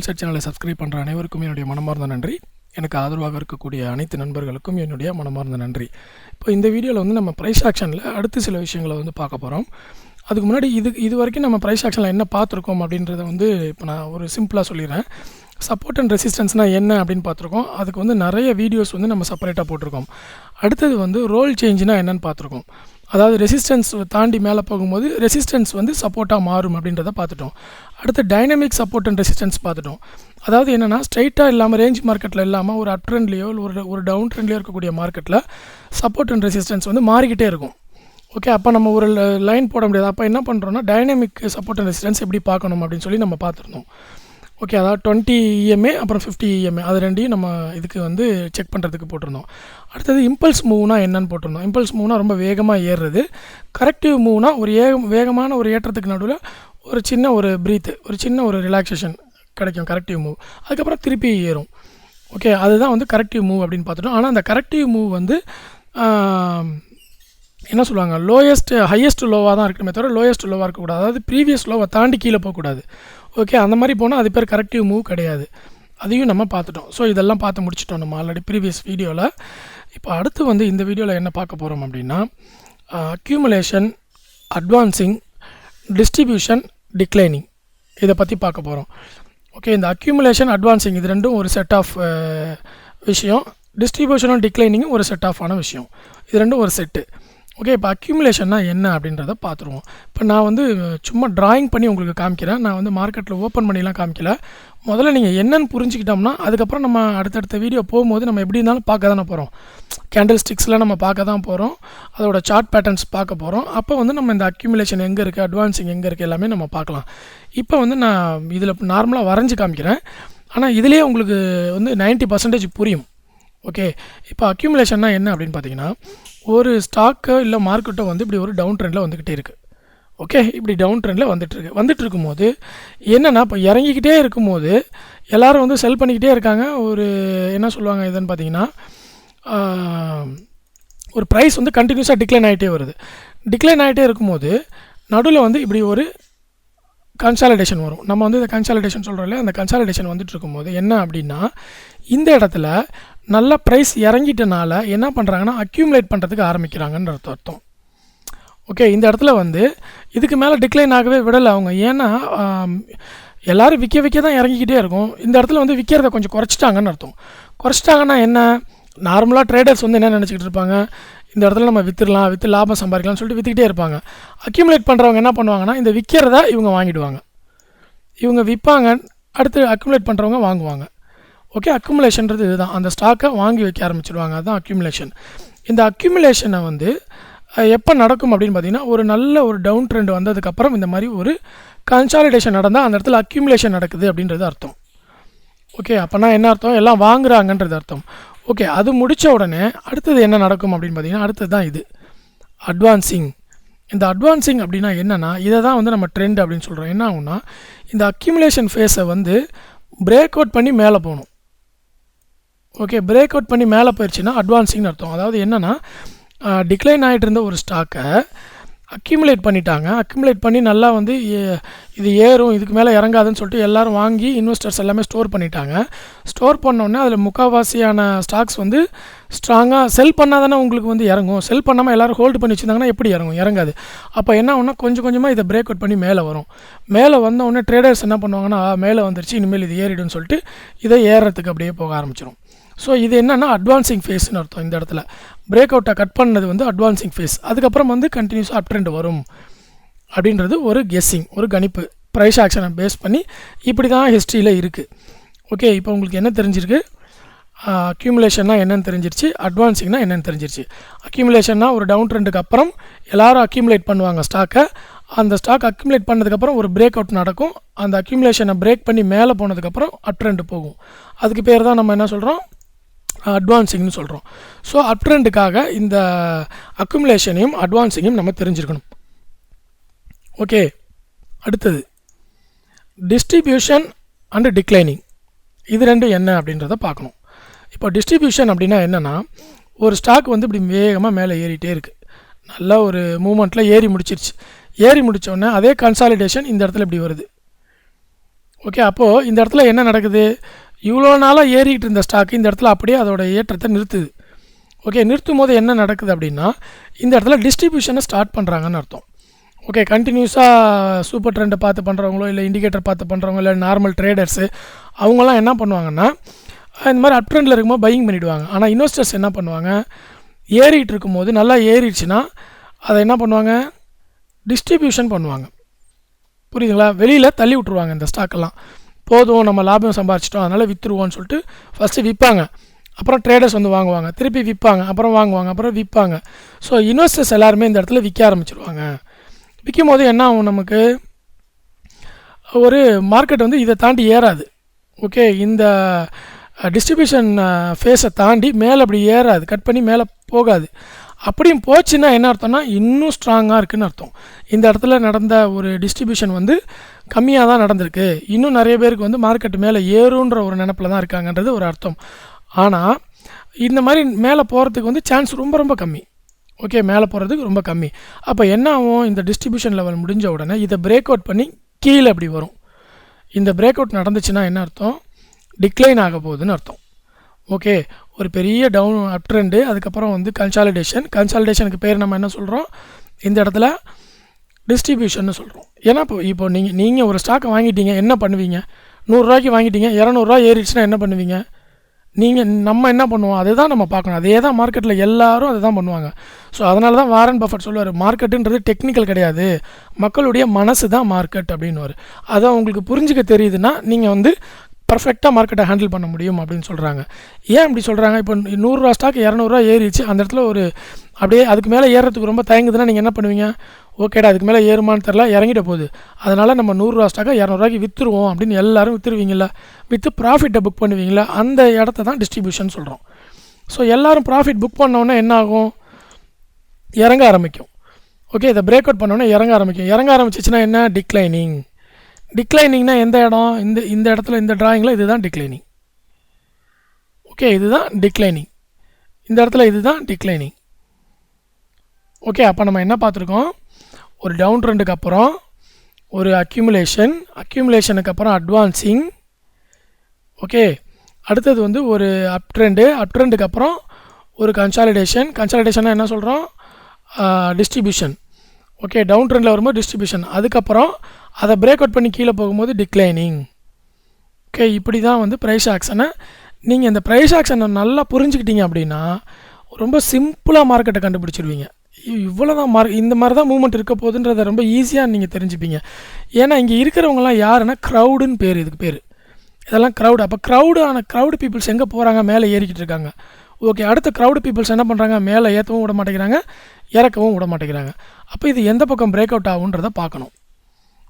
Inside சேனலை subscribe பண்ணுற அனைவருக்கும் என்னுடைய மனமார்ந்த நன்றி. எனக்கு ஆதரவாக இருக்கக்கூடிய அனைத்து நண்பர்களுக்கும் என்னுடைய மனமார்ந்த நன்றி. இப்போ இந்த வீடியோவில் வந்து நம்ம ப்ரைஸ் ஆக்ஷனில் அடுத்து சில விஷயங்களை வந்து பார்க்க போகிறோம். அதுக்கு முன்னாடி இது வரைக்கும் நம்ம ப்ரைஸ் ஆக்ஷனில் என்ன பார்த்துருக்கோம் அப்படின்றத வந்து இப்போ நான் ஒரு சிம்பிளாக சொல்லிடுறேன். சப்போர்ட் அண்ட் ரெசிஸ்டன்ஸ்னால் என்ன அப்படின்னு பார்த்துருக்கோம். அதுக்கு வந்து நிறைய வீடியோஸ் வந்து நம்ம செப்பரேட்டாக போட்டிருக்கோம். அடுத்தது வந்து ரோல் சேஞ்சுனால் என்னென்னு பார்த்துருக்கோம். அதாவது ரெசிஸ்டன்ஸ் தாண்டி மேலே போகும்போது ரெசிஸ்டன்ஸ் வந்து சப்போர்ட்டாக மாறும் அப்படின்றத பார்த்துட்டோம். அடுத்து டைனமிக் சப்போர்ட் அண்ட் ரெசிஸ்டன்ஸ் பார்த்துட்டோம். அதாவது என்னென்னா ஸ்ட்ரைட்டாக இல்லாமல் ரேஞ்ச் மார்க்கெட்டில் இல்லாமல் ஒரு அப் ட்ரெண்ட்லேயோ ஒரு டவுன் ட்ரெண்ட்லேயோ இருக்கக்கூடிய மார்க்கெட்டில் சப்போர்ட் அண்ட் ரெசிஸ்டன்ஸ் வந்து மாறிக்கிட்டே இருக்கும். ஓகே, அப்போ நம்ம ஒரு லைன் போட முடியாது. அப்போ என்ன பண்ணுறோன்னா டைனமிக் சப்போர்ட் அண்ட் ரெசிஸ்டன்ஸ் எப்படி பார்க்கணும் அப்படின்னு சொல்லி நம்ம பார்த்துருந்தோம். ஓகே, அதாவது 20 EMA அப்புறம் 50 EMA அது ரெண்டையும் நம்ம இதுக்கு வந்து செக் பண்ணுறதுக்கு போட்டிருந்தோம். அடுத்தது இம்பல்ஸ் மூவ்னா என்னன்னு போட்டிருந்தோம். இம்பல்ஸ் மூவ்னா ரொம்ப வேகமாக ஏறுறது. கரெக்டிவ் மூவ்னா ஒரு வேகமான ஒரு ஏற்றத்துக்கு நடுவில் ஒரு சின்ன ஒரு ப்ரீத்து, ஒரு சின்ன ஒரு ரிலாக்ஸேஷன் கிடைக்கும் கரெக்டிவ் மூவ். அதுக்கப்புறம் திருப்பி ஏறும். ஓகே, அதுதான் வந்து கரெக்டிவ் மூவ் அப்படின்னு பார்த்துட்டோம். ஆனால் அந்த கரெக்டிவ் மூவ் வந்து என்ன சொல்லுவாங்க, ஹையஸ்ட் லோவாக தான் இருக்கணுமே தவிர லோயஸ்ட் லோவாக இருக்கக்கூடாது. அதாவது ப்ரீவியஸ் லோவை தாண்டி கீழே போகக்கூடாது. ஓகே, அந்த மாதிரி போனால் அது பேர் கரெக்டிவ் மூவ் கிடையாது. அதையும் நம்ம பார்த்துட்டோம். ஸோ இதெல்லாம் பார்த்து முடிச்சிட்டோம் நம்ம ஆல்ரெடி ப்ரீவியஸ் வீடியோவில். இப்போ அடுத்து வந்து இந்த வீடியோவில் என்ன பார்க்க போகிறோம் அப்படின்னா அக்யூமுலேஷன், அட்வான்சிங், டிஸ்ட்ரிபியூஷன், டிக்ளைனிங் இதை பற்றி பார்க்க போகிறோம். ஓகே, இந்த அக்யூமுலேஷன், அட்வான்சிங் இது ரெண்டும் ஒரு செட் ஆஃப் விஷயம். டிஸ்ட்ரிபியூஷனும் டிக்ளைனிங்கும் ஒரு செட் ஆஃப் ஆன விஷயம். இது ரெண்டும் ஒரு செட்டு. ஓகே, இப்போ அக்யூமுலேஷன்னா என்ன அப்படின்றத பார்த்துருவோம். இப்போ நான் வந்து சும்மா ட்ராயிங் பண்ணி உங்களுக்கு காமிக்கிறேன். நான் வந்து மார்க்கெட்டில் ஓப்பன் பண்ணிலாம் காமிக்கல. முதல்ல நீங்கள் என்னென்னு புரிஞ்சுக்கிட்டோம்னா அதுக்கப்புறம் நம்ம அடுத்தடுத்த வீடியோ போகும்போது நம்ம எப்படி இருந்தாலும் பார்க்க தானே போகிறோம். கேண்டில் ஸ்டிக்ஸில் நம்ம பார்க்க தான் போகிறோம். அதோட சார்ட் பேட்டர்ன்ஸ் பார்க்க போகிறோம். அப்போ வந்து நம்ம இந்த அக்யூமுலேஷன் எங்கே இருக்குது, அட்வான்சிங் எங்கே இருக்குது எல்லாமே நம்ம பார்க்கலாம். இப்போ வந்து நான் இதில் நார்மலாக வரைஞ்சி காமிக்கிறேன். ஆனால் இதிலே உங்களுக்கு வந்து 90% புரியும். ஓகே, இப்போ அக்யூமுலேஷன்னா என்ன அப்படின்னு பார்த்தீங்கன்னா ஒரு ஸ்டாக்கோ இல்லை மார்க்கெட்டோ வந்து இப்படி ஒரு டவுன் ட்ரெண்டில் வந்துக்கிட்டே இருக்குது. ஓகே, இப்படி டவுன் ட்ரெண்டில் வந்துட்டு இருக்கும்போது என்னென்னா இப்போ இறங்கிக்கிட்டே இருக்கும்போது எல்லோரும் வந்து செல் பண்ணிக்கிட்டே இருக்காங்க. ஒரு என்ன சொல்லுவாங்க இதுன்னு பார்த்தீங்கன்னா ஒரு ப்ரைஸ் வந்து கண்டினியூஸாக டிக்ளைன் ஆகிட்டே வருது. டிக்ளைன் ஆகிட்டே இருக்கும்போது நடுவில் வந்து இப்படி ஒரு கன்சாலிடேஷன் வரும். நம்ம வந்து இந்த கன்சாலிடேஷன் சொல்கிறோம் இல்லையா, அந்த கன்சாலிடேஷன் வந்துட்டு இருக்கும்போது என்ன அப்படின்னா இந்த இடத்துல நல்ல ப்ரைஸ் இறங்கிட்டனால என்ன பண்ணுறாங்கன்னா அக்யூமுலேட் பண்ணுறதுக்கு ஆரம்பிக்கிறாங்கன்ற அர்த்தம். ஓகே, இந்த இடத்துல வந்து இதுக்கு மேலே டிக்ளைன் ஆகவே விடலை அவங்க. ஏன்னா எல்லோரும் விற்க தான் இறங்கிக்கிட்டே இருக்கும். இந்த இடத்துல வந்து விற்கிறத கொஞ்சம் குறைச்சிட்டாங்கன்னு அர்த்தம். குறைச்சிட்டாங்கன்னா என்ன, நார்மலாக ட்ரேடர்ஸ் வந்து என்ன நினச்சிக்கிட்டு இருப்பாங்க, இந்த இடத்துல நம்ம விற்று லாபம் சம்பாதிக்கலாம்னு சொல்லிட்டு விற்றுக்கிட்டே இருப்பாங்க. அக்யூமுலேட் பண்ணுறவங்க என்ன பண்ணுவாங்கன்னா இந்த விற்கிறத இவங்க வாங்கிடுவாங்க. இவங்க விற்பாங்க, அடுத்து அக்யூமுலேட் பண்ணுறவங்க வாங்குவாங்க. ஓகே, அக்யூமுலேஷன்றது இதுதான். அந்த ஸ்டாக்கை வாங்கி வைக்க ஆரம்பிச்சிடுவாங்க. அதுதான் அக்யூமுலேஷன். இந்த அக்யூமுலேஷனை வந்து எப்போ நடக்கும் அப்படின்னு பார்த்தீங்கன்னா ஒரு நல்ல ஒரு டவுன் ட்ரெண்ட் வந்ததுக்கப்புறம் இந்த மாதிரி ஒரு கன்சாலிடேஷன் நடந்தால் அந்த இடத்துல அக்யூமுலேஷன் நடக்குது அப்படின்றது அர்த்தம். ஓகே, அப்போனா என்ன அர்த்தம், எல்லாம் வாங்குறாங்கன்றது அர்த்தம். ஓகே, அது முடித்த உடனே அடுத்தது என்ன நடக்கும் அப்படின்னு பார்த்தீங்கன்னா அடுத்தது தான் இது அட்வான்சிங். இந்த அட்வான்சிங் அப்படின்னா என்னென்னா இதை தான் வந்து நம்ம ட்ரெண்ட் அப்படின்னு சொல்கிறோம். என்ன ஆகும்னா இந்த அக்யூமுலேஷன் ஃபேஸை வந்து பிரேக் அவுட் பண்ணி மேலே போகணும். ஓகே, பிரேக் அவுட் பண்ணி மேலே போயிடுச்சுன்னா அட்வான்சிங்னு அர்த்தம். அதாவது என்னென்னா டிக்ளைன் ஆகிட்டு இருந்த ஒரு ஸ்டாக்கை அக்யூமுலேட் பண்ணிட்டாங்க. அக்யூமுலேட் பண்ணி நல்லா வந்து இது ஏறும், இதுக்கு மேலே இறங்காதுன்னு சொல்லிட்டு எல்லோரும் வாங்கி இன்வெஸ்டர்ஸ் எல்லாமே ஸ்டோர் பண்ணிட்டாங்க. ஸ்டோர் பண்ணோடனே அதில் முக்கால்வாசியான ஸ்டாக்ஸ் வந்து ஸ்ட்ராங்காக செல் பண்ணால் தானே உங்களுக்கு வந்து இறங்கும். செல் பண்ணாமல் எல்லோரும் ஹோல்டு பண்ணி வச்சுருந்தாங்கன்னா எப்படி இறங்கும், இறங்காது. அப்போ என்ன ஆகும்னா கொஞ்சம் கொஞ்சமாக இதை பிரேக் அவுட் பண்ணி மேலே வரும். மேலே வந்தோடனே ட்ரேடர்ஸ் என்ன பண்ணுவாங்கன்னா மேலே வந்துருச்சு, இனிமேல் இது ஏறிடுன்னு சொல்லிட்டு இதை ஏறுறதுக்கு அப்படியே போக ஆரம்பிச்சிடும். ஸோ இது என்னென்னா அட்வான்சிங் ஃபேஸ்னு அர்த்தம். இந்த இடத்துல பிரேக் அவுட்டை கட் பண்ணது வந்து அட்வான்சிங் ஃபேஸ். அதுக்கப்புறம் வந்து கண்டினியூஸாக அப் ட்ரெண்ட் வரும் அப்படின்றது ஒரு கெஸ்ஸிங், ஒரு கணிப்பு. ப்ரைஸ் ஆக்ஷனை பேஸ் பண்ணி இப்படி தான் ஹிஸ்ட்ரியில் இருக்குது. ஓகே, இப்போ உங்களுக்கு என்ன தெரிஞ்சிருக்கு, அக்யூமுலேஷன்னா என்னென்னு தெரிஞ்சிருச்சு, அட்வான்சிங்னா என்னென்னு தெரிஞ்சிருச்சு. அக்யூமுலேஷன்னா ஒரு டவுன் ட்ரெண்டுக்கு அப்புறம் எல்லோரும் அக்யூமுலேட் பண்ணுவாங்க ஸ்டாக்கை. அந்த ஸ்டாக் அக்யூமுலேட் பண்ணதுக்கப்புறம் ஒரு பிரேக் அவுட் நடக்கும். அந்த அக்யூமுலேஷனை பிரேக் பண்ணி மேலே போனதுக்கப்புறம் அப் ட்ரெண்ட் போகும். அதுக்கு பேர் தான் நம்ம என்ன சொல்கிறோம், அட்வான்சிங்னு சொல்கிறோம். ஸோ அப் ட்ரெண்டுக்காக இந்த அக்யூமுலேஷனையும் அட்வான்சிங்கையும் நம்ம தெரிஞ்சிருக்கணும். ஓகே, அடுத்தது டிஸ்ட்ரிபியூஷன் அண்டு டிக்ளைனிங். இது ரெண்டும் என்ன அப்படின்றத பார்க்கணும். இப்போ டிஸ்ட்ரிபியூஷன் அப்படின்னா என்னென்னா ஒரு ஸ்டாக் வந்து இப்படி வேகமாக மேலே ஏறிட்டே இருக்குது. நல்ல ஒரு மூமெண்ட்டில் ஏறி முடிச்சிருச்சு. ஏறி முடித்தோடனே அதே கன்சாலிடேஷன் இந்த இடத்துல இப்படி வருது. ஓகே, அப்போது இந்த இடத்துல என்ன நடக்குது, இவ்வளோ நாளாக ஏறிக்கிட்டு இருந்த ஸ்டாக்கு இந்த இடத்துல அப்படியே அதோட ஏற்றத்தை நிறுத்துது. ஓகே, நிறுத்தும் போது என்ன நடக்குது அப்படின்னா இந்த இடத்துல டிஸ்ட்ரிபியூஷனை ஸ்டார்ட் பண்ணுறாங்கன்னு அர்த்தம். ஓகே, கண்டினியூஸாக சூப்பர் ட்ரெண்டை பார்த்து பண்ணுறவங்களோ இல்லை இண்டிகேட்டர் பார்த்து பண்ணுறவங்களோ இல்லை நார்மல் ட்ரேடர்ஸு அவங்களாம் என்ன பண்ணுவாங்கன்னா இந்த மாதிரி அப் ட்ரெண்டில் இருக்கும்போது பையிங் பண்ணிவிடுவாங்க. ஆனால் இன்வெஸ்டர்ஸ் என்ன பண்ணுவாங்க, ஏறிட்டு இருக்கும்போது நல்லா ஏறிடுச்சுன்னா அதை என்ன பண்ணுவாங்க, டிஸ்ட்ரிபியூஷன் பண்ணுவாங்க. புரியுதுங்களா, வெளியில் தள்ளி விட்ருவாங்க. இந்த ஸ்டாக்கெல்லாம் போதும் நம்ம லாபம் சம்பாரிச்சிட்டோம் அதனால் விற்றுருவோன்னு சொல்லிட்டு ஃபஸ்ட்டு விற்பாங்க, அப்புறம் ட்ரேடர்ஸ் வந்து வாங்குவாங்க, திருப்பி விற்பாங்க, அப்புறம் வாங்குவாங்க, அப்புறம் விற்பாங்க. ஸோ இன்வெஸ்டர்ஸ் எல்லாருமே இந்த இடத்துல விற்க ஆரம்பிச்சிருவாங்க. விற்கும் போது என்ன ஆகும், நமக்கு ஒரு மார்க்கெட் வந்து இதை தாண்டி ஏறாது. ஓகே, இந்த டிஸ்ட்ரிபியூஷன் ஃபேஸை தாண்டி மேலே அப்படி ஏறாது, கட் பண்ணி மேலே போகாது. அப்படியும் போச்சுன்னா என்ன அர்த்தம்னா இன்னும் ஸ்ட்ராங்காக இருக்குதுன்னு அர்த்தம். இந்த இடத்துல நடந்த ஒரு டிஸ்ட்ரிபியூஷன் வந்து கம்மியாக தான் நடந்திருக்கு, இன்னும் நிறைய பேருக்கு வந்து மார்க்கெட் மேலே ஏறுன்ற ஒரு நினப்பில் தான் இருக்காங்கன்றது ஒரு அர்த்தம். ஆனால் இந்த மாதிரி மேலே போகிறதுக்கு வந்து சான்ஸ் ரொம்ப ரொம்ப கம்மி. ஓகே, மேலே போகிறதுக்கு ரொம்ப கம்மி. அப்போ என்ன ஆகும், இந்த டிஸ்ட்ரிபியூஷன் லெவல் முடிஞ்ச உடனே இதை பிரேக் அவுட் பண்ணி கீழே அப்படி வரும். இந்த பிரேக் அவுட் நடந்துச்சுன்னா என்ன அர்த்தம், டிக்ளைன் ஆக போகுதுன்னு அர்த்தம். ஓகே, ஒரு பெரிய டவுன் அப் ட்ரெண்டு, அதுக்கப்புறம் வந்து கன்சாலிடேஷனுக்கு பேர் நம்ம என்ன சொல்கிறோம், இந்த இடத்துல டிஸ்ட்ரிபியூஷன் சொல்கிறோம். ஏன்னா இப்போ நீங்கள் ஒரு ஸ்டாக்கை வாங்கிட்டீங்க, என்ன பண்ணுவீங்க, 100 ரூபாய்க்கு வாங்கிட்டீங்க, 200 ரூபா ஏறிடுச்சுன்னா என்ன பண்ணுவீங்க, நம்ம என்ன பண்ணுவோம், அதுதான் நம்ம பார்க்கணும். அதே தான் மார்க்கெட்டில் எல்லாரும் அதை தான் பண்ணுவாங்க. ஸோ அதனால தான் வாரன் பஃபட் சொல்லுவார், மார்க்கெட்டுன்றது டெக்னிக்கல் கிடையாது, மக்களுடைய மனசு தான் மார்க்கெட் அப்படின்னுவார். அதை உங்களுக்கு புரிஞ்சுக்க தெரியுதுன்னா நீங்கள் வந்து பர்ஃபெக்டாக மார்க்கெட்டை ஹேண்டில் பண்ண முடியும் அப்படின்னு சொல்கிறாங்க. ஏன் இப்படி சொல்கிறாங்க, இப்போ 100 ரூபா ஸ்டாக் 200 ரூபா ஏறிச்சு, அந்த இடத்துல ஒரு அப்படியே அதுக்கு மேலே ஏறுறதுக்கு ரொம்ப தயங்குதுன்னா நீங்கள் என்ன பண்ணுவீங்க, ஓகேடா அதுக்கு மேலே ஏறுமான்னு தெரில, இறங்கிட்ட போகுது, அதனால் நம்ம 100 ரூபா ஸ்டாக்கை 200 ரூபாய்க்கு விற்றுருவோம் அப்படின்னு எல்லாரும் விற்றுருவீங்களா, விற்று ப்ராஃபிட்டை புக் பண்ணுவீங்களா, அந்த இடத்த தான் டிஸ்ட்ரிபியூஷன் சொல்கிறோம். ஸோ எல்லோரும் ப்ராஃபிட் புக் பண்ணோன்னே என்ன ஆகும், இறங்க ஆரம்பிக்கும். ஓகே, இதை பிரேக் அவுட் பண்ணோன்னே இறங்க ஆரம்பிக்கும். இறங்க ஆரம்பிச்சிச்சுன்னா என்ன, டிக்ளைனிங்னா எந்த இடம், இந்த இடத்துல இந்த டிராயிங்கில் இதுதான் டிக்ளைனிங். ஓகே, இதுதான் டிக்ளைனிங், இந்த இடத்துல இதுதான் டிக்ளைனிங். ஓகே, அப்போ நம்ம என்ன பார்த்துருக்கோம், ஒரு டவுன் ட்ரெண்டுக்கு அப்புறம் ஒரு அக்யூமுலேஷனுக்கு அப்புறம் அட்வான்சிங். ஓகே, அடுத்தது வந்து ஒரு அப் ட்ரெண்டுக்கு அப்புறம் ஒரு கன்சாலிடேஷன் என்ன சொல்கிறோம், டிஸ்ட்ரிபியூஷன். ஓகே, டவுன் ட்ரெண்டில் வரும்போது டிஸ்ட்ரிபியூஷன், அதுக்கப்புறம் அதை பிரேக் அவுட் பண்ணி கீழே போகும்போது டிக்ளைனிங். ஓகே, இப்படி தான் வந்து ப்ரைஸ் ஆக்ஷனை, நீங்கள் இந்த ப்ரைஸ் ஆக்ஷனை நல்லா புரிஞ்சுக்கிட்டீங்க அப்படின்னா ரொம்ப சிம்பிளாக மார்க்கெட்டை கண்டுபிடிச்சிருவீங்க. இவ்வளோ தான் இந்த மாதிரி தான் மூவ்மெண்ட் இருக்க போகுதுன்றதை ரொம்ப ஈஸியாக நீங்கள் தெரிஞ்சுப்பீங்க. ஏன்னா இங்கே இருக்கிறவங்களாம் யாருன்னா க்ரௌடுன்னு பேர், இதுக்கு பேர் இதெல்லாம் க்ரௌடு. அப்போ க்ரௌடு பீப்புள்ஸ் எங்கே போகிறாங்க, மேலே ஏறிக்கிட்டு இருக்காங்க. ஓகே, அடுத்த க்ரௌடு பீப்புள்ஸ் என்ன பண்ணுறாங்க, மேலே ஏற்றவும் விட மாட்டேங்கிறாங்க, இறக்கவும் விட மாட்டேங்கிறாங்க. அப்போ இது எந்த பக்கம் பிரேக் அவுட் ஆகுன்றதை பார்க்கணும்.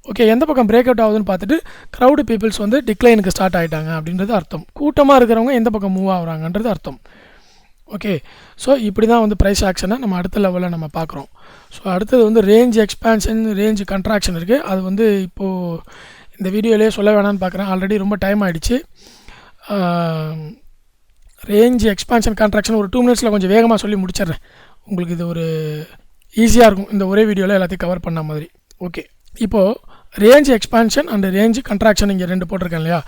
ஓகே, எந்த பக்கம் பிரேக் அவுட் ஆகுதுன்னு பார்த்துட்டு க்ரௌடு பீப்புள்ஸ் வந்து டிக்ளைனுக்கு ஸ்டார்ட் ஆகிட்டாங்க அப்படின்றது அர்த்தம், கூட்டமாக இருக்கிறவங்க எந்த பக்கம் மூவ் ஆகுறாங்கன்றது அர்த்தம். ஓகே, ஸோ இப்படி தான் வந்து ப்ரைஸ் ஆக்ஷனை நம்ம அடுத்த லெவலில் நம்ம பார்க்குறோம். ஸோ அடுத்தது வந்து ரேஞ்ச் எக்ஸ்பேன்ஷன், ரேஞ்ச் கண்ட்ராக்ஷன் இருக்குது. அது வந்து இப்போது இந்த வீடியோலேயே சொல்ல வேணான்னு பார்க்குறேன், ஆல்ரெடி ரொம்ப டைம் ஆகிடுச்சு. ரேஞ்ச் எக்ஸ்பேன்ஷன் கான்ட்ராக்ஷன் ஒரு 2 மினிட்ஸில் கொஞ்சம் வேகமாக சொல்லி முடிச்சிடுறேன், உங்களுக்கு இது ஒரு ஈஸியாக இருக்கும், இந்த ஒரே வீடியோவில் எல்லாத்தையும் கவர் பண்ண மாதிரி. ஓகே, இப்போது range expansion and range contraction இங்கே 2 போட்டிருக்கேன் இல்லையா,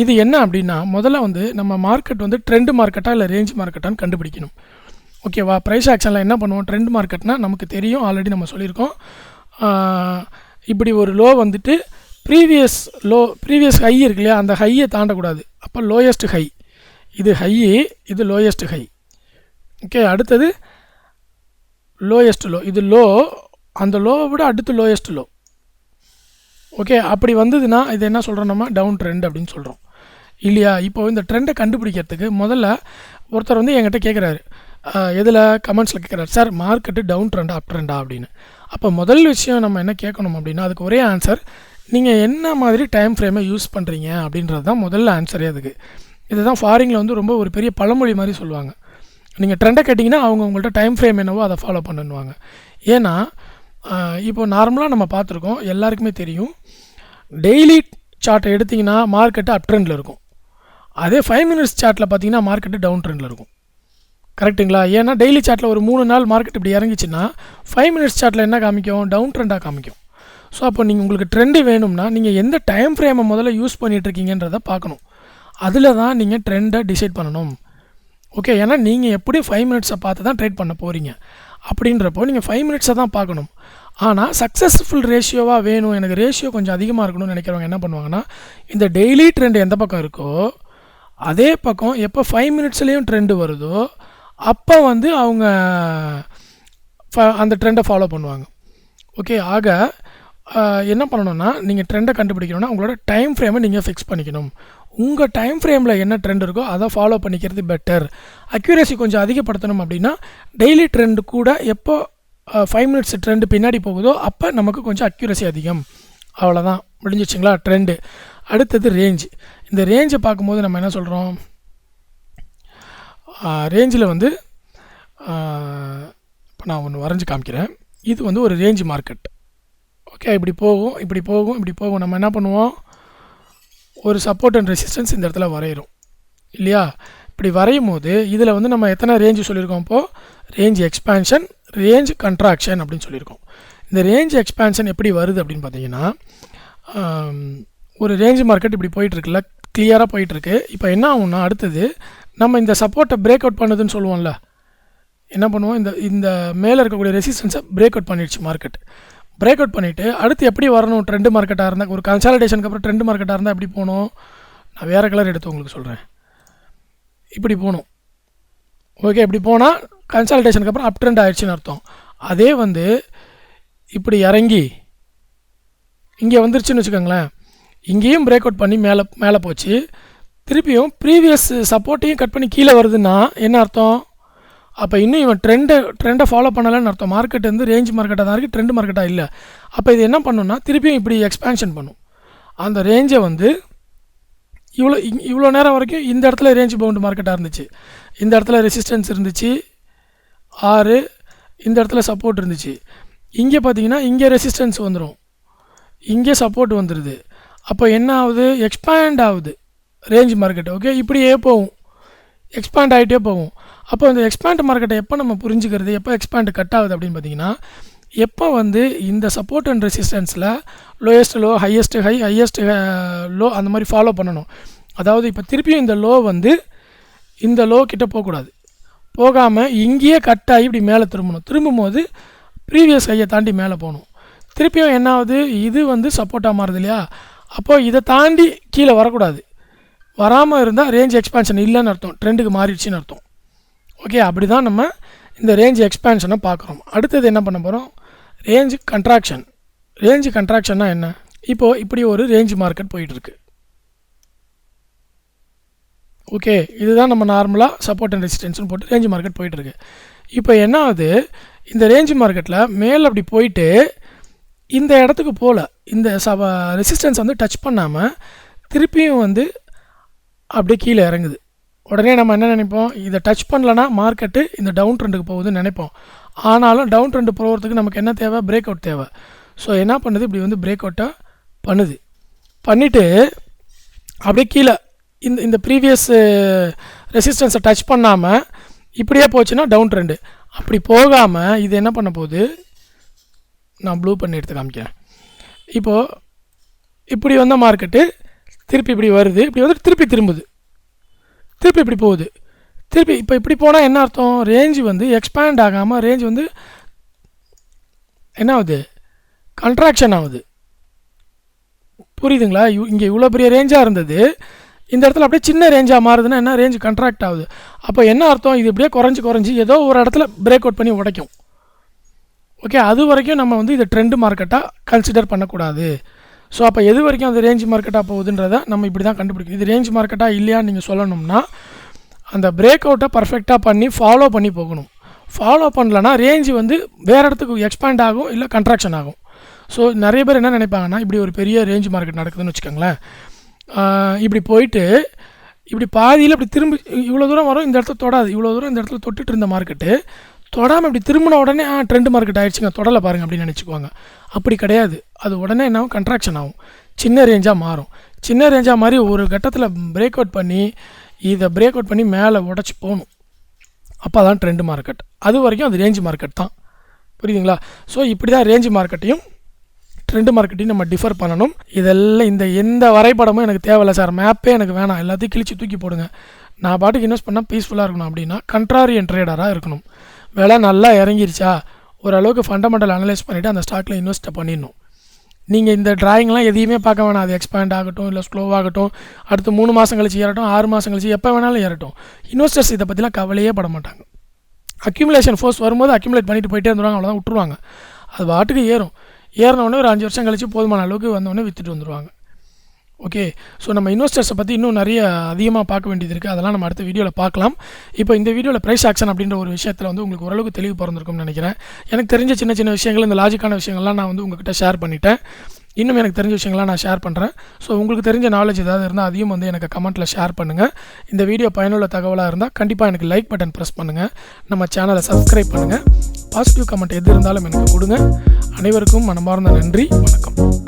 இது என்ன அப்படின்னா முதல்ல வந்து நம்ம மார்க்கெட் வந்து ட்ரெண்ட் மார்க்கெட்டா இல்லை ரேஞ்ச் மார்க்கெட்டான்னு கண்டுபிடிக்கணும். ஓகேவா, ப்ரைஸ் ஆக்ஷனில் என்ன பண்ணுவோம், ட்ரெண்ட் மார்க்கெட்னால் நமக்கு தெரியும், ஆல்ரெடி நம்ம சொல்லியிருக்கோம். இப்படி ஒரு லோ வந்துட்டு ப்ரீவியஸ் ஹை இருக்கு இல்லையா, அந்த ஹையை தாண்டக்கூடாது, அப்போ லோயஸ்ட் ஹை, இது ஹை, இது லோயஸ்ட் ஹை. ஓகே, அடுத்தது லோயஸ்ட் லோ, இது லோ, அந்த லோவை விட அடுத்து லோயஸ்ட் லோ. ஓகே, அப்படி வந்ததுன்னா இது என்ன சொல்கிறோம், நம்ம டவுன் ட்ரெண்ட் அப்படின்னு சொல்கிறோம் இல்லையா. இப்போது இந்த ட்ரெண்டை கண்டுபிடிக்கிறதுக்கு முதல்ல ஒருத்தர் வந்து என்கிட்ட கேட்குறாரு, எதில் கமெண்ட்ஸில் கேட்குறாரு, சார் மார்க்கெட்டு டவுன் ட்ரெண்டா அப் ட்ரெண்டா அப்படின்னு. அப்போ முதல் விஷயம் நம்ம என்ன கேட்கணும் அப்படின்னா அதுக்கு ஒரே ஆன்சர், நீங்கள் என்ன மாதிரி டைம் ஃப்ரேமை யூஸ் பண்ணுறீங்க அப்படின்றது தான் முதல்ல ஆன்சரே. அதுக்கு இதுதான் ஃபாரினில் வந்து ரொம்ப ஒரு பெரிய பழமொழி மாதிரி சொல்லுவாங்க, நீங்கள் ட்ரெண்டை கேட்டிங்கன்னா அவங்க உங்கள்கிட்ட டைம் ஃப்ரேம் என்னவோ அதை ஃபாலோ பண்ணுவாங்க. ஏன்னா இப்போது நார்மலாக நம்ம பார்த்துருக்கோம், எல்லாருக்குமே தெரியும், டெய்லி சார்ட்டை எடுத்திங்கன்னா மார்க்கெட்டு அப் ட்ரெண்டில் இருக்கும், அதே 5 மினிட்ஸ் சார்ட்டில் பார்த்தீங்கன்னா மார்க்கெட்டு டவுன் ட்ரெண்டில் இருக்கும். கரெக்டுங்களா, ஏன்னா டெய்லி சார்ட்டில் ஒரு 3 நாள் மார்க்கெட் இப்படி இறங்கிச்சின்னா 5 மினிட்ஸ் சார்ட்டில் என்ன காமிக்கும், டவுன் ட்ரெண்டாக காமிக்கும். ஸோ அப்போ நீங்கள் உங்களுக்கு ட்ரெண்டு வேணும்னா நீங்கள் எந்த டைம் ஃப்ரேமை முதல்ல யூஸ் பண்ணிகிட்ருக்கீங்கன்றதை பார்க்கணும். அதில் தான் நீங்கள் ட்ரெண்டை டிசைட் பண்ணணும். ஓகே, ஏன்னா நீங்கள் எப்படி 5 மினிட்ஸை பார்த்து தான் ட்ரேட் பண்ண போகிறீங்க. அப்படின்றப்போ நீங்கள் 5 மினிட்ஸை தான் பார்க்கணும். ஆனால் சக்ஸஸ்ஃபுல் ரேஷியோவாக வேணும், எனக்கு ரேஷியோ கொஞ்சம் அதிகமாக இருக்கணும்னு நினைக்கிறவங்க என்ன பண்ணுவாங்கன்னா, இந்த டெய்லி ட்ரெண்ட் எந்த பக்கம் இருக்கோ அதே பக்கம் எப்போ 5 மினிட்ஸ்லேயும் ட்ரெண்டு வருதோ அப்போ வந்து அவங்க அந்த ட்ரெண்டை ஃபாலோ பண்ணுவாங்க. ஓகே, ஆக என்ன பண்ணணும்னா, நீங்கள் ட்ரெண்டை கண்டுபிடிக்கணும்னா உங்களோட டைம் ஃப்ரேமை நீங்கள் ஃபிக்ஸ் பண்ணிக்கணும். உங்கள் டைம் ஃப்ரேமில் என்ன ட்ரெண்ட் இருக்கோ அதை ஃபாலோ பண்ணிக்கிறது பெட்டர். அக்யூரேசி கொஞ்சம் அதிகப்படுத்தணும் அப்படின்னா டெய்லி ட்ரெண்டு கூட எப்போ 5 மினிட்ஸ் ட்ரெண்டு பின்னாடி போகுதோ அப்போ நமக்கு கொஞ்சம் அக்யூரசி அதிகம். அவ்வளோதான், முடிஞ்சிச்சுங்களா ட்ரெண்டு. அடுத்தது ரேஞ்ச். இந்த ரேஞ்சை பார்க்கும்போது நம்ம என்ன சொல்கிறோம், ரேஞ்சில் வந்து இப்போ நான் ஒன்று வரைஞ்சி காமிக்கிறேன். இது வந்து ஒரு ரேஞ்ச் மார்க்கெட். ஓகே, இப்படி போகும் இப்படி போகும் இப்படி போகும். நம்ம என்ன பண்ணுவோம், ஒரு சப்போர்ட் அண்ட் ரெசிஸ்டன்ஸ் இந்த இடத்துல வரைகிறோம் இல்லையா. இப்படி வரையும் போது இதில் வந்து நம்ம எத்தனை ரேஞ்சு சொல்லியிருக்கோம், இப்போது ரேஞ்ச் எக்ஸ்பேன்ஷன், ரேஞ்ச் கண்ட்ராக்ஷன் அப்படின்னு சொல்லியிருக்கோம். இந்த ரேஞ்ச் எக்ஸ்பேன்ஷன் எப்படி வருது அப்படின்னு பார்த்தீங்கன்னா, ஒரு ரேஞ்ச் மார்க்கெட் இப்படி போயிட்டுருக்குல்ல, கிளியராக போயிட்டுருக்கு. இப்போ என்ன ஆகும்னா, அடுத்தது நம்ம இந்த சப்போர்ட்டை பிரேக் அவுட் பண்ணுதுன்னு சொல்லுவோம்ல, என்ன பண்ணுவோம், இந்த மேலே இருக்கக்கூடிய ரெசிஸ்டன்ஸை பிரேக் அவுட் பண்ணிடுச்சு மார்க்கெட். பிரேக் அவுட் பண்ணிவிட்டு அடுத்து எப்படி வரணும், ட்ரெண்டு மார்க்கெட்டாக இருந்தால், ஒரு கன்சாலிடேஷனுக்கு அப்புறம் ட்ரெண்டு மார்க்கெட்டாக இருந்தால் எப்படி போகணும், நான் வேறு கலர் எடுத்து உங்களுக்கு சொல்கிறேன். இப்படி போகணும். ஓகே, இப்படி போனால் கன்சாலிடேஷனுக்கு அப்புறம் அப் ட்ரெண்ட் ஆயிடுச்சுன்னு அர்த்தம். அதே வந்து இப்படி இறங்கி இங்கே வந்துருச்சுன்னு வச்சுக்கோங்களேன், இங்கேயும் பிரேக் அவுட் பண்ணி மேலே போச்சு, திருப்பியும் ப்ரீவியஸ் சப்போர்ட்டையும் கட் பண்ணி கீழே வருதுன்னா என்ன அர்த்தம், அப்போ இன்னும் இவன் ட்ரெண்டை ஃபாலோ பண்ணலைன்னு அர்த்தம். மார்க்கெட் வந்து ரேஞ்ச் மார்க்கெட்டாக தான் இருக்குது, ட்ரெண்ட் மார்க்கெட்டாக இல்லை. அப்போ இது என்ன பண்ணுன்னா, திருப்பியும் இப்படி எக்ஸ்பேன்ஷன் பண்ணும். அந்த ரேஞ்சை வந்து இவ்வளோ நேரம் வரைக்கும் இந்த இடத்துல ரேஞ்ச் பவுண்டு மார்க்கெட்டாக இருந்துச்சு, இந்த இடத்துல ரெசிஸ்டன்ஸ் இருந்துச்சு 6, இந்த இடத்துல சப்போர்ட் இருந்துச்சு. இங்கே பார்த்தீங்கன்னா இங்கே ரெசிஸ்டன்ஸ் வந்துடும், இங்கே சப்போர்ட் வந்துடுது. அப்போ என்ன ஆகுது, எக்ஸ்பேண்ட் ஆகுது ரேஞ்ச் மார்க்கெட். ஓகே, இப்படியே போகும், எக்ஸ்பேண்ட் ஆகிட்டே போகும். அப்போ இந்த எக்ஸ்பேண்ட் மார்க்கெட்டை எப்போ நம்ம புரிஞ்சுக்கிறது, எப்போ எக்ஸ்பேண்ட் கட் ஆகுது அப்படின்னு பார்த்தீங்கன்னா, எப்போ வந்து இந்த சப்போர்ட் அண்ட் ரெசிஸ்டன்ஸில் lowest low, highest high, highest low அந்த மாதிரி ஃபாலோ பண்ணணும். அதாவது இப்போ திருப்பியும் இந்த லோ வந்து இந்த லோ கிட்டே போகக்கூடாது, போகாமல் இங்கேயே கட் ஆகி இப்படி மேலே திரும்பும் போது ப்ரீவியஸ் ஹையை தாண்டி மேலே போகணும். திருப்பியும் என்ன ஆகுது, இது வந்து சப்போர்ட்டாக மாறுது இல்லையா, அப்போது இதை தாண்டி கீழே வரக்கூடாது. வராமல் இருந்தால் ரேஞ்ச் எக்ஸ்பேன்ஷன் இல்லைன்னு அர்த்தம், ட்ரெண்டுக்கு மாறிடுச்சின்னு அர்த்தம். ஓகே, அப்படி தான் நம்ம இந்த ரேஞ்ச் எக்ஸ்பேன்ஷனை பார்க்குறோம். அடுத்தது என்ன பண்ண போகிறோம், ரேஞ்ச் கண்ட்ராக்ஷன். ரேஞ்ச் கண்ட்ராக்ஷன்னா என்ன, இப்போது இப்படி ஒரு ரேஞ்ச் மார்க்கெட் போயிட்டுருக்கு. ஓகே, இதுதான் நம்ம நார்மலாக சப்போர்ட் அண்ட் ரெசிஸ்டன்ஸ்னு போட்டு ரேஞ்ச் மார்க்கெட் போயிட்டுருக்கு. இப்போ என்ன ஆகுது, இந்த ரேஞ்ச் மார்க்கெட்டில் மேலே அப்படி போயிட்டு இந்த இடத்துக்கு போகல, இந்த ரெசிஸ்டன்ஸ் வந்து டச் பண்ணாமல் திருப்பியும் வந்து அப்படியே கீழே இறங்குது. உடனே நம்ம என்ன நினைப்போம், இதை டச் பண்ணலன்னா மார்க்கெட்டு இந்த டவுன் ட்ரெண்டுக்கு போகுதுன்னு நினைப்போம். ஆனாலும் டவுன் ட்ரெண்டு போகிறதுக்கு நமக்கு என்ன தேவை, பிரேக் அவுட் தேவை. ஸோ என்ன பண்ணுது, இப்படி வந்து பிரேக் அவுட்டாக பண்ணுது, பண்ணிவிட்டு அப்படியே கீழே இந்த ப்ரீவியஸ் ரெசிஸ்டன்ஸை டச் பண்ணாமல் இப்படியே போச்சுன்னா டவுன் ட்ரெண்டு. அப்படி போகாமல் இது என்ன பண்ண போகுது, நான் ப்ளூ பண்ணி எடுத்து காமிக்கிறேன். இப்போது இப்படி வந்த மார்க்கெட்டு திருப்பி இப்படி வருது, இப்படி வந்து திருப்பி திரும்புது, திருப்பி இப்படி போகுது, திருப்பி இப்போ இப்படி போனால் என்ன அர்த்தம், ரேஞ்சு வந்து எக்ஸ்பேண்ட் ஆகாமல் ரேஞ்ச் வந்து என்ன ஆகுது, கண்ட்ராக்ஷன் ஆகுது. புரியுதுங்களா, இங்கே இவ்வளோ பெரிய ரேஞ்சாக இருந்தது, இந்த இடத்துல அப்படியே சின்ன ரேஞ்சாக மாறுதுன்னா என்ன, ரேஞ்ச் கண்ட்ராக்ட் ஆகுது. அப்போ என்ன அர்த்தம், இது இப்படியே குறைஞ்சி ஏதோ ஒரு இடத்துல பிரேக் அவுட் பண்ணி உடைக்கும். ஓகே, அது வரைக்கும் நம்ம வந்து இதை ட்ரெண்ட் மார்க்கெட்டாக கன்சிடர் பண்ணக்கூடாது. ஸோ அப்போ எது வரைக்கும் அது ரேஞ்ச் மார்க்கெட்டாக போகுதுன்றதை நம்ம இப்படி தான் கண்டுபிடிக்கணும். இது ரேஞ்ச் மார்க்கெட்டாக இல்லையான்னு நீங்கள் சொல்லணும்னா அந்த பிரேக் அவுட்டை பர்ஃபெக்டாக பண்ணி ஃபாலோ பண்ணி போகணும். ஃபாலோ பண்ணலன்னா ரேஞ்சு வந்து வேறு இடத்துக்கு எக்ஸ்பேண்ட் ஆகும், இல்லை கண்ட்ராக்ஷன் ஆகும். ஸோ நிறைய பேர் என்ன நினைப்பாங்கன்னா, இப்படி ஒரு பெரிய ரேஞ்ச் மார்க்கெட் நடக்குதுன்னு வச்சுக்கோங்களேன், இப்படி போயிட்டு இப்படி பாதியில் இப்படி திரும்பி இவ்வளோ தூரம் வரும், இந்த இடத்துல தொடாது, இவ்வளோ தூரம் இந்த இடத்துல தொட்டுட்டு இருந்த மார்க்கெட்டு தொடாமல் இப்படி திரும்பின உடனே ட்ரெண்ட் மார்க்கெட் ஆகிடுச்சுங்க, தொடலை பாருங்கள் அப்படின்னு நினச்சிக்குவாங்க. அப்படி கிடையாது, அது உடனே என்ன ஆகும், கண்ட்ராக்ஷன் ஆகும், சின்ன ரேஞ்சாக மாறும். சின்ன ரேஞ்சாக மாதிரி ஒரு கட்டத்தில் பிரேக் அவுட் பண்ணி இதை பிரேக் அவுட் பண்ணி மேலே உடச்சி போகணும், அப்போ தான் ட்ரெண்ட் மார்க்கெட். அது வரைக்கும் அது ரேஞ்ச் மார்க்கெட் தான். புரியுதுங்களா? ஸோ இப்படி தான் ரேஞ்ச் மார்க்கெட்டையும் ட்ரெண்ட் மார்க்கெட்டையும் நம்ம டிஃபர் பண்ணணும். இதெல்லாம் எந்த வரைபடமும் எனக்கு தேவையில்லை சார், மேப்பே எனக்கு வேணாம், எல்லாத்தையும் கிழிச்சு தூக்கி போடுங்க, நான் பாட்டுக்கு இன்வெஸ்ட் பண்ணால் பீஸ்ஃபுல்லாக இருக்கணும் அப்படின்னா கண்ட்ராரியன் ட்ரேடராக இருக்கணும். விலை நல்லா இறங்கிருச்சா ஓரளவுக்கு ஃபண்டமெண்டல் அனலைஸ் பண்ணிவிட்டு அந்த ஸ்டாக்கில் இன்வெஸ்ட்டை பண்ணிடணும். நீங்கள் இந்த டிராயிங்லாம் எதையுமே பார்க்க வேணாம், அது எக்ஸ்பேண்ட் ஆகட்டும் இல்லை ஸ்லோவாகட்டும், அடுத்து 3 மாதம் கழிச்சு ஏறட்டும், 6 மாதம் கழிச்சு எப்போ வேணாலும் ஏறட்டும். இன்வெஸ்டர்ஸ் இதை பற்றிலாம் கவலையே பட மாட்டாங்க. அக்யூமுலேஷன் ஃபோர்ஸ் வரும்போது அக்யூமுலேட் பண்ணிட்டு போயிட்டே இருந்துருவாங்க, அவ்வளோதான் விட்டுருவாங்க. அது பாட்டுக்கு ஏறினோடனே ஒரு 5 வருஷம் கழிச்சு போதுமான அளவுக்கு வந்தோடனே விற்றுட்டு வந்துடுவாங்க. ஓகே, ஸோ நம்ம இன்வெஸ்டர்ஸை பற்றி இன்னும் நிறைய அதிகமாக பார்க்க வேண்டியது இருக்குது, அதெல்லாம் நம்ம அடுத்த வீடியோவில் பார்க்கலாம். இப்போ இந்த வீடியோவில் ப்ரைஸ் ஆக்ஷன் அப்படின்ற ஒரு விஷயத்தில் வந்து உங்களுக்கு ஓரளவுக்கு தெளிவு பிறந்திருக்கும்னு நினைக்கிறேன். எனக்கு தெரிஞ்ச சின்ன சின்ன விஷயங்கள், இந்த லாஜிக்கான விஷயங்கள்லாம் நான் வந்து உங்கள்கிட்ட ஷேர் பண்ணிட்டேன். இன்னும் எனக்கு தெரிஞ்ச விஷயங்கள்லாம் நான் ஷேர் பண்ணுறேன். ஸோ உங்களுக்கு தெரிஞ்ச நாலேஜ் ஏதாவது இருந்தால் அதையும் வந்து எனக்கு கமெண்ட்டில் ஷேர் பண்ணுங்கள். இந்த வீடியோ பயனுள்ள தகவலாக இருந்தால் கண்டிப்பாக எனக்கு லைக் பட்டன் ப்ரெஸ் பண்ணுங்கள், நம்ம சேனலை சப்ஸ்கிரைப் பண்ணுங்கள், பாசிட்டிவ் கமெண்ட் எது இருந்தாலும் எனக்கு கொடுங்க. அனைவருக்கும் மனமார்ந்த நன்றி, வணக்கம்.